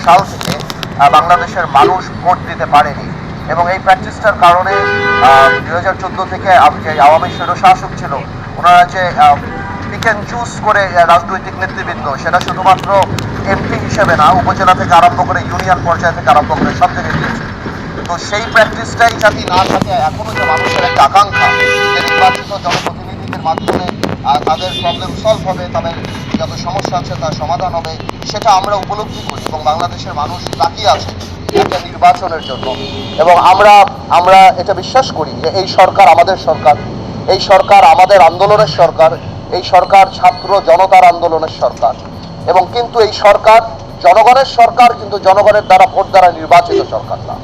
সাল থেকে বাংলাদেশের মানুষ ভোট দিতে পারেনি এবং এই প্র্যাকটিসটার কারণে 2014 থেকে যে আওয়ামী স্বৈরশাসক ছিল ওনারা যে পিক অ্যান্ড চুজ করে রাজনৈতিক নেতৃবৃন্দ, সেটা শুধুমাত্র এমপি হিসেবে না, উপজেলা থেকে আরম্ভ করে ইউনিয়ন পর্যায় থেকে আরম্ভ করে সব জায়গায় দিয়েছে। তো সেই প্র্যাকটিসটাই যাতে না থাকে, এখনো যে মানুষের একটা আকাঙ্ক্ষা যে নির্বাচিত জনপ্রতিনিধিদের মাধ্যমে তাদের প্রবলেম সলভ হবে, তাদের যত সমস্যা আছে তার সমাধান হবে, সেটা আমরা উপলব্ধি করি এবং বাংলাদেশের মানুষ তাকিয়ে আছে একটা নির্বাচনের জন্য। এবং আমরা এটা বিশ্বাস করি যে এই সরকার আমাদের সরকার, এই সরকার আমাদের আন্দোলনের সরকার, এই সরকার ছাত্র জনতার আন্দোলনের সরকার। এবং কিন্তু এই সরকার জনগণের সরকার, কিন্তু জনগণের দ্বারা ভোট দ্বারা নির্বাচিত সরকার না।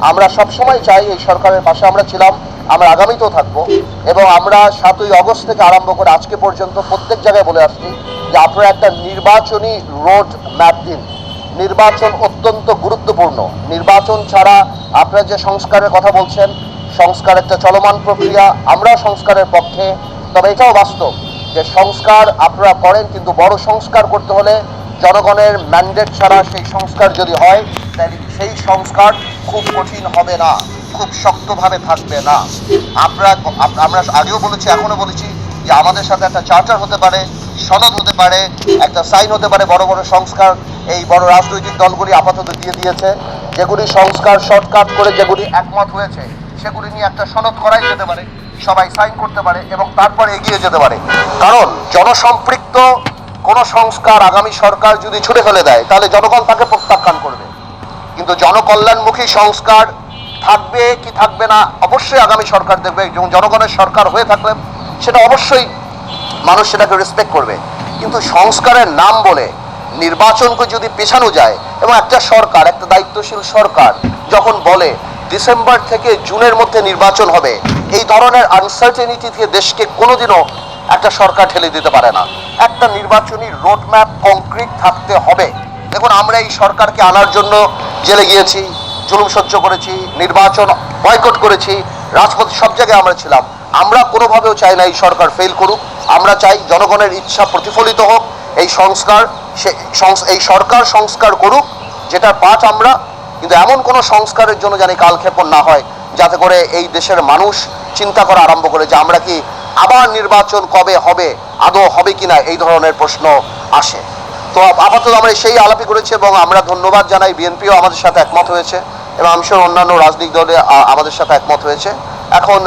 আমরা সবসময় চাই, এই সরকারের পাশে আমরা ছিলাম, আমরা আগামীতেও থাকবো। এবং আমরা 7ই আগস্ট থেকে আরম্ভ করে আজকে পর্যন্ত প্রত্যেক জায়গায় বলে আসছি যে আপনারা একটা নির্বাচনী রোড ম্যাপ দিন। নির্বাচন অত্যন্ত গুরুত্বপূর্ণ। নির্বাচন ছাড়া আপনারা যে সংস্কারের কথা বলছেন, সংস্কার একটা চলমান প্রক্রিয়া, আমরা সংস্কারের পক্ষে। তবে এটাও বাস্তব যে সংস্কার আপনারা করেন, কিন্তু বড় সংস্কার করতে হলে জনগণের ম্যান্ডেট ছাড়া সেই সংস্কার যদি হয়, তাহলে সেই সংস্কার খুব কঠিন হবে না, খুব শক্তভাবে থাকবে না। আমরা আগেও বলেছি, এখনো বলেছি যে আমাদের সাথে একটা চার্টার হতে পারে, সনদ হতে পারে, একটা সাইন হতে পারে। বড় বড় সংস্কার এই বড় রাজনৈতিক দলগুলি আপাতত দিয়ে দিয়েছে। যেগুলি সংস্কার শর্টকাট করে যেগুলি একমত হয়েছে, সেগুলি নিয়ে একটা সনদ করাই যেতে পারে, সবাই সাইন করতে পারে এবং তারপরে এগিয়ে যেতে পারে। কারণ জনসম্পৃক্ত কোনো সংস্কার আগামী সরকার যদি ছুড়ে ফেলে দেয়, তাহলে জনগণ তাকে প্রত্যাখ্যান করবে। কিন্তু জনকল্যাণমুখী সংস্কার থাকবে কি থাকবে না, অবশ্যই আগামী সরকার দেখবে। এবং জনগণের সরকার হয়ে থাকলে সেটা অবশ্যই মানুষ সেটাকে রেসপেক্ট করবে। কিন্তু সংস্কারের নাম বলে নির্বাচনকে যদি পেছানো যায়, এবং একটা সরকার, একটা দায়িত্বশীল সরকার যখন বলে ডিসেম্বর থেকে জুনের মধ্যে নির্বাচন হবে, এই ধরনের আনসার্টেনিটি থেকে দেশকে কোনোদিনও একটা সরকার ঠেলে দিতে পারে না। একটা নির্বাচনী রোডম্যাপ কংক্রিট থাকতে হবে। দেখুন, আমরা এই সরকারকে আনার জন্য জেলে গিয়েছি, জুলুম সহ্য করেছি, নির্বাচন বয়কট করেছি, রাজপথে সব জায়গায় আমরা ছিলাম। আমরা কোনোভাবেও চাই না এই সরকার ফেল করুক। আমরা চাই জনগণের ইচ্ছা প্রতিফলিত হোক। এই সরকার সংস্কার করুক, যেটার পাঠ আমরা। কিন্তু এমন কোনো সংস্কারের জন্য যেন কালক্ষেপণ না হয়, যাতে করে এই দেশের মানুষ চিন্তা করা আরম্ভ করে যে আমরা কি আবার নির্বাচন কবে হবে, আদৌ হবে কিনা, এই ধরনের প্রশ্ন আসে। তো আপাতত আমরা সেই আলাপই করেছি এবং আমরা ধন্যবাদ জানাই, বিএনপিও আমাদের সাথে একমত হয়েছে এবং আমি সহ অন্যান্য রাজনৈতিক দলে আমাদের সাথে একমত হয়েছে। এখন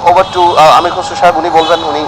ওভার টু আমির খসরু সাহেব, উনি বলবেন। উনি